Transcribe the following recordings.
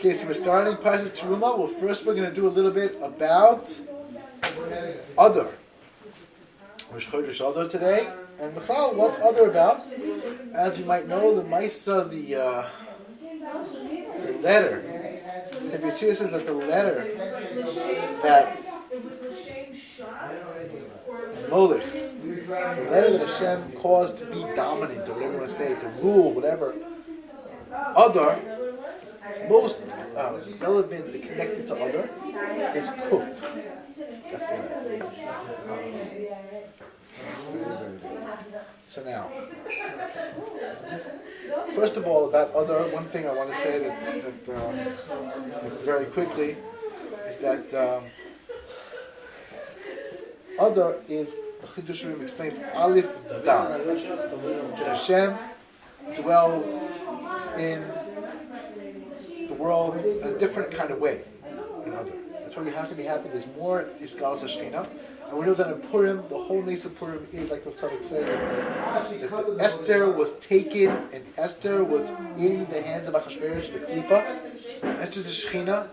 Okay, so we're starting Parashat Teruma. Well, first we're going to do a little bit about Adar. We're Chidushei Adar today. And Michal, what's Adar about? As you might know, the Maisa, the letter. So if you see, it says that the letter that is Molech, the letter that Hashem caused to be dominant, or whatever you want to say, to rule, whatever. Adar, it's most relevant, connected to Adar, is Kuf. That's the letter. Very, very good. So now, first of all, about Adar, one thing I want to say that very quickly is that Adar is, Chidushei explains, Aleph Dar. That Hashem dwells in the world in a different kind of way in Adar. That's why you have to be happy. There's more Iskalas HaShekhinah. And we know that in Purim, the whole Nes of Purim is like what Tzadok says, that Esther was taken, and Esther was in the hands of Achashverosh, the Klipa. Esther's a Shekhinah,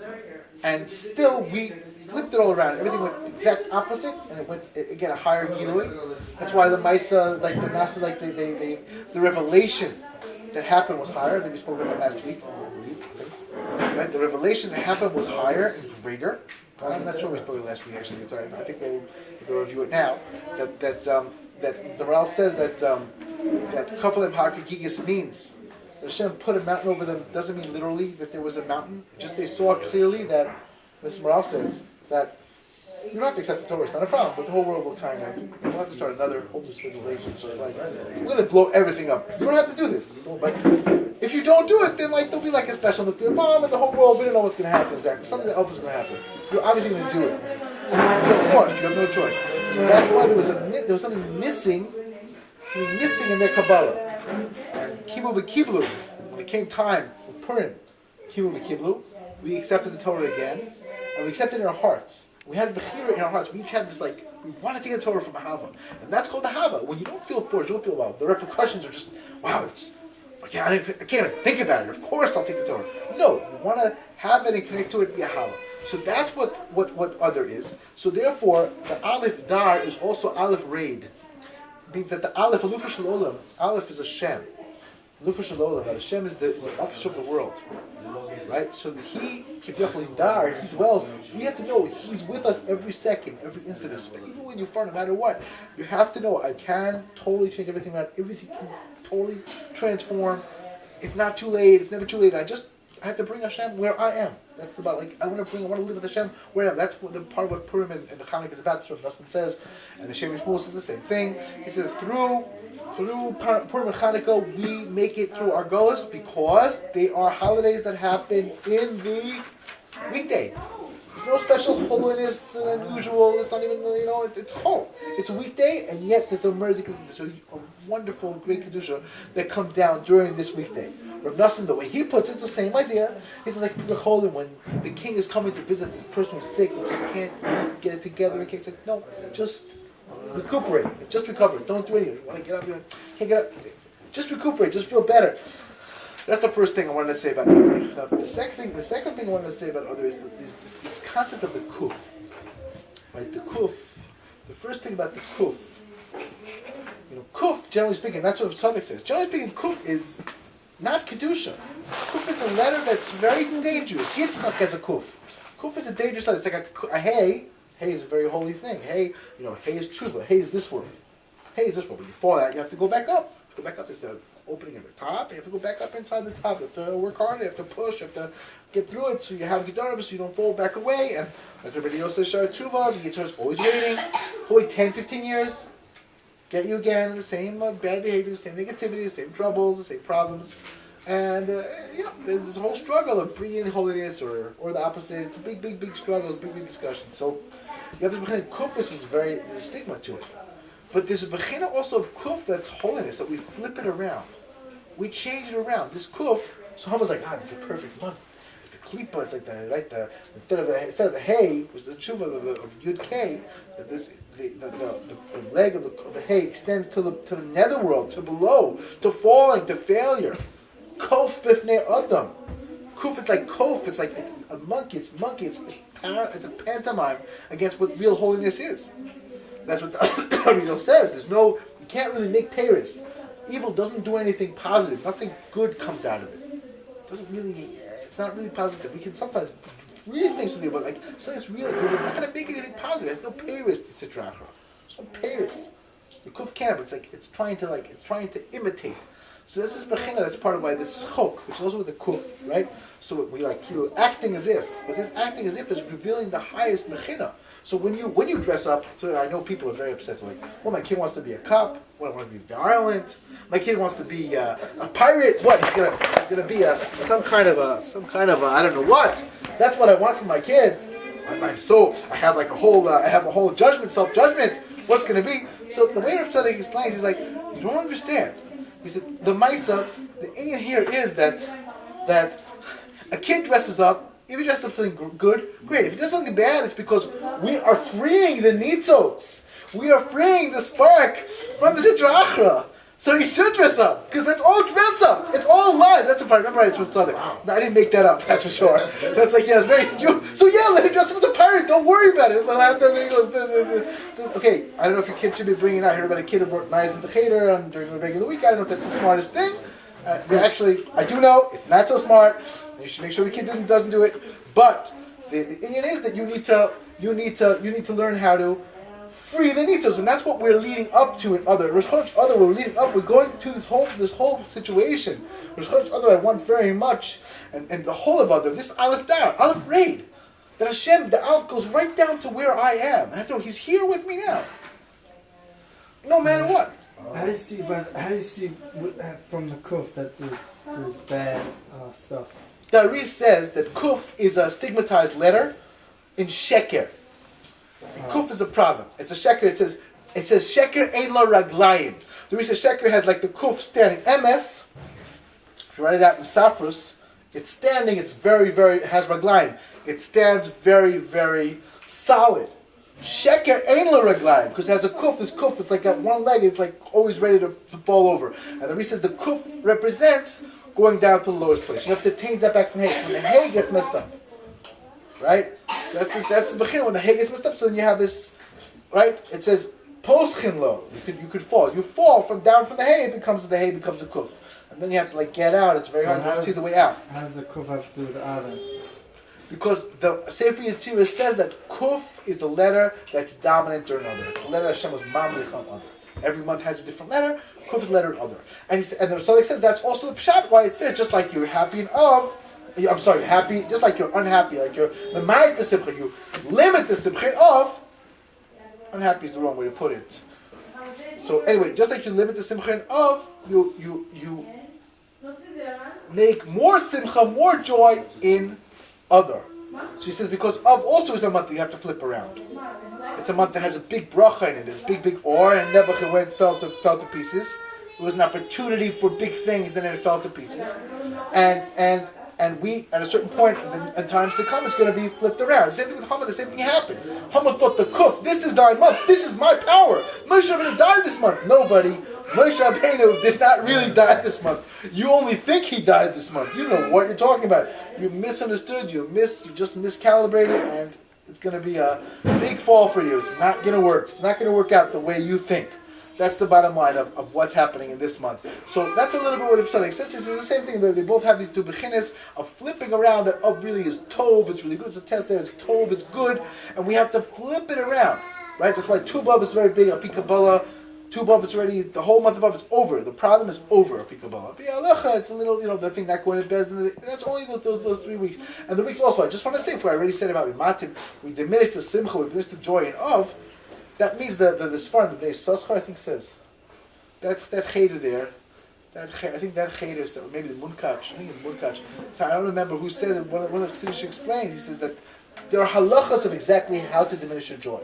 and still we flipped it all around. Everything went exact opposite, and it went again a higher Gilui. That's why the Maisa, like the Nasa, like the revelation that happened was higher. I think we spoke about that last week. Right, the revelation that happened was higher and greater. I'm not sure we spoke last week actually. So I think we'll review it now. That the Ral says that Kafalim Hakikigis means that Hashem put a mountain over them. Doesn't mean literally that there was a mountain. Just they saw clearly that. This Ral says that you don't have to accept the Torah. It's not a problem, but the whole world will kind of. We'll have to start another whole new civilization. So it's like we're going to blow everything up. You don't have to do this, but if you don't do it, then like there'll be like a special nuclear bomb in the whole world. We don't know what's going to happen exactly. Something else is going to happen. You're obviously going to do it. You feel forced. You have no choice. So that's why there was something missing in their Kabbalah. And Kimu v'Kiblu, when it came time for Purim, Kimu v'Kiblu, we accepted the Torah again, and we accepted it in our hearts. We had Bechira in our hearts. We each had this like, we want to take the Torah from a Hava. And that's called the Hava. When you don't feel forced, you don't feel well. The repercussions are just, wow, I can't even think about it. Of course I'll take the Torah. No, you want to have it and connect to it, be a Hava. So that's what Adar is. So therefore, the Aleph Dar is also Aleph reid. It means that the Aleph, Alufa Shalom, Aleph is Hashem. Alufa Shalom, that Hashem is the officer of the world. Right? So he, Kivyachol Dar, he dwells. We have to know he's with us every second, every instant. Even when you're far, no matter what, you have to know I can totally change everything around. Everything can totally transform. It's not too late. It's never too late. I have to bring Hashem where I am. That's about like I want to live with Hashem where I am. That's what the part of what Purim and Chanukah is about. That's what Nassim says, and the Shem Yishmuel says the same thing. He says through Purim and Chanukah we make it through our Golos because they are holidays that happen in the weekday. There's no special holiness and unusual. It's not even it's whole. It's a weekday, and yet there's a wonderful great kedusha that comes down during this weekday. Rav Nassim, the way he puts it, it's the same idea. He says like Cholim, when the king is coming to visit this person who's sick and just can't get it together. And can't say no, just recuperate, just recover. Don't do anything. You want to get up, you can't get up. Just recuperate, just feel better. That's the first thing I wanted to say about Adar. Now, the second thing I wanted to say about Adar is this concept of the kuf. Right, the kuf. The first thing about the kuf. Kuf, generally speaking, that's what Tzadok says. Generally speaking, kuf is not kedusha. Kuf is a letter that's very dangerous. Yitzchak has a kuf. Kuf is a dangerous letter. It's like a hay. Hay is a very holy thing. Hay, hay is tshuva. Hay is this world. Hay is this world. When you fall out, you have to go back up. Go back up instead of opening at the top. You have to go back up inside the top. You have to work hard. You have to push. You have to get through it so you have gedarim so you don't fall back away. And like everybody else says, Shara Tshuva, the Yitzhak is always waiting. He'll wait 10, 15 years. Get you again, the same bad behavior, the same negativity, the same troubles, the same problems. And there's this whole struggle of bringing holiness or the opposite. It's a big struggle, it's a big discussion. So you have this Bechina Kuf, which is there's a stigma to it. But there's a Bechina also of Kuf that's holiness, that we flip it around. We change it around. This Kuf, so Hama's like, this is a perfect month. It's the klipa, it's like the instead of the hay, was the tshuva of Yud K, that the leg of the hay extends to the netherworld, to below, to falling, to failure. Kof bifnei Adam. Kuf, it's like kof. It's like it's a monkey. It's monkey. It's a pantomime against what real holiness is. That's what the Arizal says. You can't really make Paris. Evil doesn't do anything positive. Nothing good comes out of it. It's not really positive. We can sometimes read things with you, but like, so it's real evil. It's not going to make anything positive. There's no Paris to Sitra Achra. There's no Paris. The kuf can, but it's trying to imitate. So this is bechina. That's part of why this chok, which is also with the kuf, right? So we acting as if, but this acting as if is revealing the highest bechina. So when you dress up, so I know people are very upset. They're like, well, my kid wants to be a cop. Well, I want to be violent. My kid wants to be a pirate. What? He's gonna be some kind of a I don't know what. That's what I want from my kid. I have like a whole self-judgment. What's going to be? So the way Rav Tzadok explains, he's like, you don't understand. He said, the Indian here is that a kid dresses up. If he dresses up something good, great. If he does something bad, it's because we are freeing the nitzots. We are freeing the spark from the Sitra Achra. So he should dress up, because that's all dress up. It's all lies. That's if I remember right, it's from Tzadok. No, I didn't make that up, that's for sure. That's like, yeah, it's very... So yeah, let him dress up as a pirate. Don't worry about it. Okay, I don't know if your kid should be bringing out. I heard about a kid who brought knives into Cheder during the regular week. I don't know if that's the smartest thing. Actually, I do know, it's not so smart. You should make sure the kid doesn't do it. But the Indian is that you need to learn how to free the nitzos, and that's what we're leading up to in Adar. Rosh Chodesh Adar, we're going to this whole situation. Rosh Chodesh Adar, I want very much, and the whole of Adar, this Aleph Dar, Aleph reid, that Hashem, the Aleph goes right down to where I am, and I know He's here with me now, no matter what. How do you see from the kuf that there's bad stuff? The Ari says that kuf is a stigmatized letter in sheker. Kuf is a problem. It's a sheker. It says sheker ein la raglayim. The reason sheker has like the kuf standing. MS, if you write it out in Safrus, it's standing. It's very, very, it has raglayim. It stands very, very solid. Sheker ein la raglayim, because it has a kuf. This kuf, it's like got one leg. It's like always ready to fall over. And the reason says the kuf represents going down to the lowest place. You have to change that back from hay. When the hay gets messed up. Right? So that's the beginning when the hay gets messed up. So then you have this, right? It says poschin lo. You could fall. You fall down from the hay. The hay becomes a kuf, and then you have to like get out. It's very hard to see the way out. How does the kuf have to do with the Adar? Because the Sefer Yetzirah says that kuf is the letter that's dominant during Adar. It's the letter Hashem was mamlich on Adar. Every month has a different letter. Kuf is the letter Adar, and the Tzadok says that's also the pshat why it says just like you're happy happy, just like you're unhappy, like you're the ma'ik b'simcha, you limit the simcha of, unhappy is the wrong way to put it. So anyway, just like you limit the simcha of, you make more simcha, more joy in Adar. So he says because of also is a month that you have to flip around. It's a month that has a big bracha in it, there's big or, and Nebuchadnezzar fell to pieces. It was an opportunity for big things, and then it fell to pieces. And we, at a certain point in times to come, it's going to be flipped around. Same thing with Haman, the same thing happened. Haman thought the kuf, this is thy month, this is my power. Moshe Rabbeinu died this month. Nobody. Moshe Rabbeinu did not really die this month. You only think he died this month. You know what you're talking about. You misunderstood, you just miscalibrated, and it's going to be a big fall for you. It's not going to work. It's not going to work out the way you think. That's the bottom line of what's happening in this month. So that's a little bit what the Tzadok says. It's the same thing. They both have these two beginners of flipping around. That of really is tov. It's really good. It's a test there. It's tov. It's good, and we have to flip it around, right? That's why Tu B'Av is very big. Api Kabbalah, Tu B'Av, it's already the whole month of Av. It's over. The problem is over. Api Kabbalah. Api Alecha, it's a little, the thing not going to Bezdin. That's only those 3 weeks, and the weeks also. I just want to say, before I already said about Matim, we diminish the simcha, we diminish the joy in Av. That means the Sfarim, the Bnei Soschar, I think says. That cheder there, I think that cheder is maybe the Munkach. I think it's Munkach. I don't remember who said it. One of the Chidushei explains. He says that there are halachas of exactly how to diminish your joy.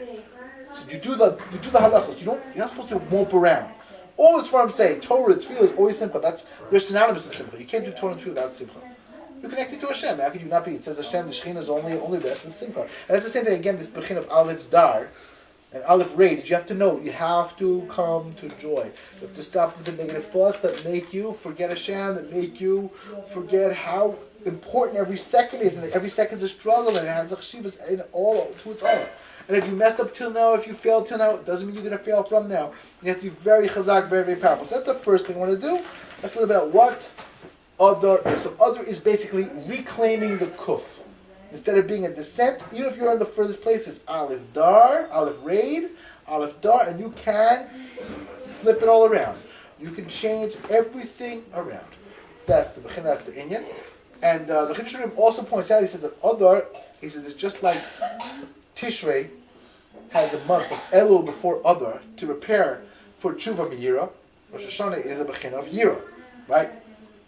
So you do the halachas. You're not supposed to mope around. All this I'm saying, Torah, Tefillah is always simple. They're synonymous with simple. You can't do Torah and Tefillah without simcha. You're connected to Hashem. How could you not be? It says Hashem, the Shekhinah is only rest with simcha. And that's the same thing again. This bechin of Aleph Dar. And Aleph reid, you have to know, you have to come to joy. You have to stop with the negative thoughts that make you forget Hashem, that make you forget how important every second is, and that every second is a struggle, and it has a chshivas in all to its own. And if you messed up till now, if you failed till now, it doesn't mean you're going to fail from now. You have to be very chazak, very, very powerful. So that's the first thing I want to do. That's a little bit about what Adar is. So Adar is basically reclaiming the kuf. Instead of being a descent, even if you're in the furthest places, Aleph Dar, Aleph reid, Aleph Dar, and you can flip it all around. You can change everything around. That's the inyan. And the Chidushei also points out, he says that Adar, he says it's just like Tishrei has a month of Elul before Adar to prepare for Tshuva Miyira. Rosh Hashanah is a bechina of Yira, right?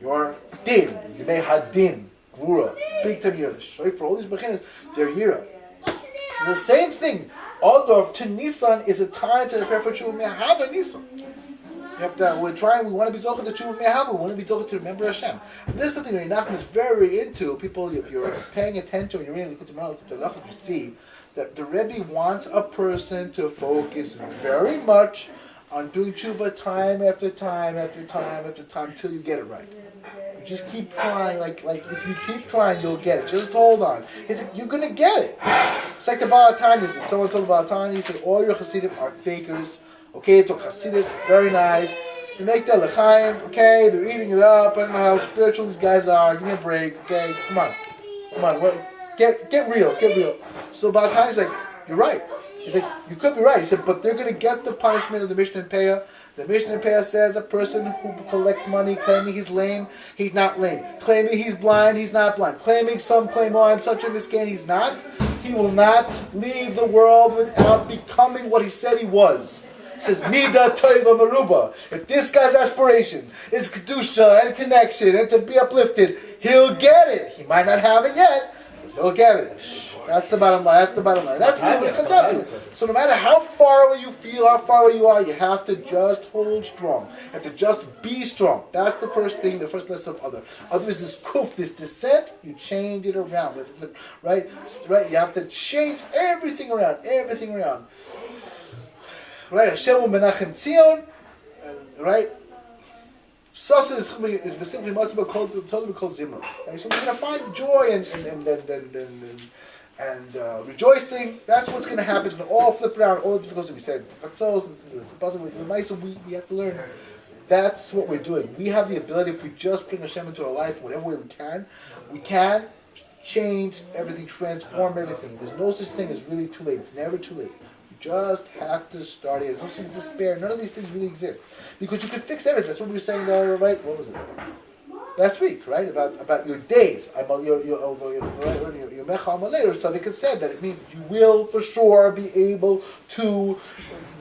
Your din, you may have din, Gvura, big time Yira. For all these bechinas, they're Yira. It's the same thing. Adar to Nisan is a time to prepare for Tshuva Mehava Nisan. You have to, we want to be talking to Tshuva Mehava, we want to be talking to remember Hashem. And this is something that Nachman is very into. People, if you're paying attention, when you're reading the Malach, you see that the Rebbe wants a person to focus very much on doing tshuva time after time after time after time until you get it right. You just keep trying, like if you keep trying, you'll get it. Just hold on. It's like, you're gonna get it. It's like the Baal Tanya said. Someone told the Baal Tanya, he said, all your Hasidim are fakers. Okay, it's a Hasidus, very nice. They make their lechaim, okay, they're eating it up. I don't know how spiritual these guys are. Give me a break, okay? Come on. Get real. So Baal Tanya's like, you're right. He's like, you could be right. He said, but they're going to get the punishment of the Mishnah and Peah. The Mishnah and Peah says a person who collects money claiming he's lame, he's not lame. Claiming he's blind, he's not blind. Claiming some claim, oh, I'm such a miskin, he's not. He will not leave the world without becoming what he said he was. He says, Mida Toiva Maruba. If this guy's aspiration is Kedusha and connection and to be uplifted, he'll get it. He might not have it yet, but he'll get it. That's the bottom line. That's what it comes down to. So no matter how far away you feel, how far away you are, you have to just hold strong. You have to just be strong. That's the first thing, the first lesson of Adar. Adar is this kuf, this descent, you change it around. Right? You have to change everything around. Right? Hashem will menachem Tzion. Right? Sasa is specifically totally called Zimra. Right? So we're going to find joy and rejoicing. That's what's going to happen. It's going to all flip around. All the difficulties we said. We have to learn. That's what we're doing. We have the ability, if we just bring Hashem into our life, whatever way we can change everything, transform everything. There's no such thing as really too late. It's never too late. You just have to start it. There's no such despair. None of these things really exist. Because you can fix everything. That's what we were saying there, right? What was it? Last week, right? About your days. About your Mecha Amalei. So they said that it means you will for sure be able to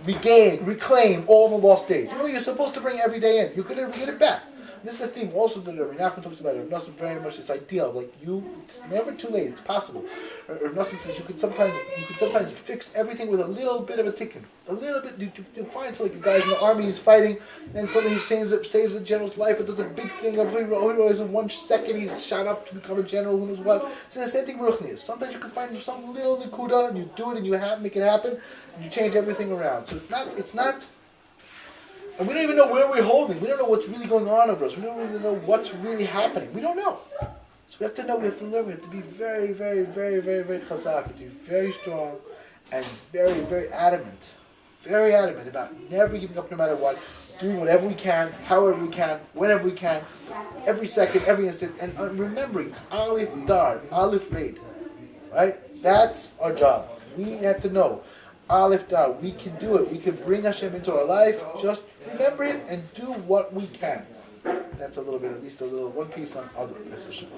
reclaim all the lost days. You know, you're supposed to bring every day in. You could never get it back. This is a theme also that Rav Nachman talks about. Rav Nosson very much this idea of it's never too late. It's possible. Rav Nosson says you could sometimes fix everything with a little bit of a tikkun. A little bit. You find a guy in the army who's fighting, and suddenly he saves the general's life. It does a big thing of heroes in 1 second. He's shot up to become a general. Who knows what? So the same thing with Ruchni is. Sometimes you can find some little nikuda and you do it and you make it happen. And you change everything around. So it's not. And we don't even know where we're holding. We don't know what's really going on over us. We don't really know what's really happening. We don't know. So we have to know, we have to learn, we have to be very, very, very, very, very chazak. We have to be very strong and very, very adamant. Very adamant about never giving up no matter what. Doing whatever we can, however we can, whenever we can, every second, every instant. And remembering, it's Aleph Dar, Aleph reid. Right? That's our job. We have to know. Aleph Dar, we can do it. We can bring Hashem into our life. Just remember it and do what we can. That's a little bit, at least a little one piece on other decision.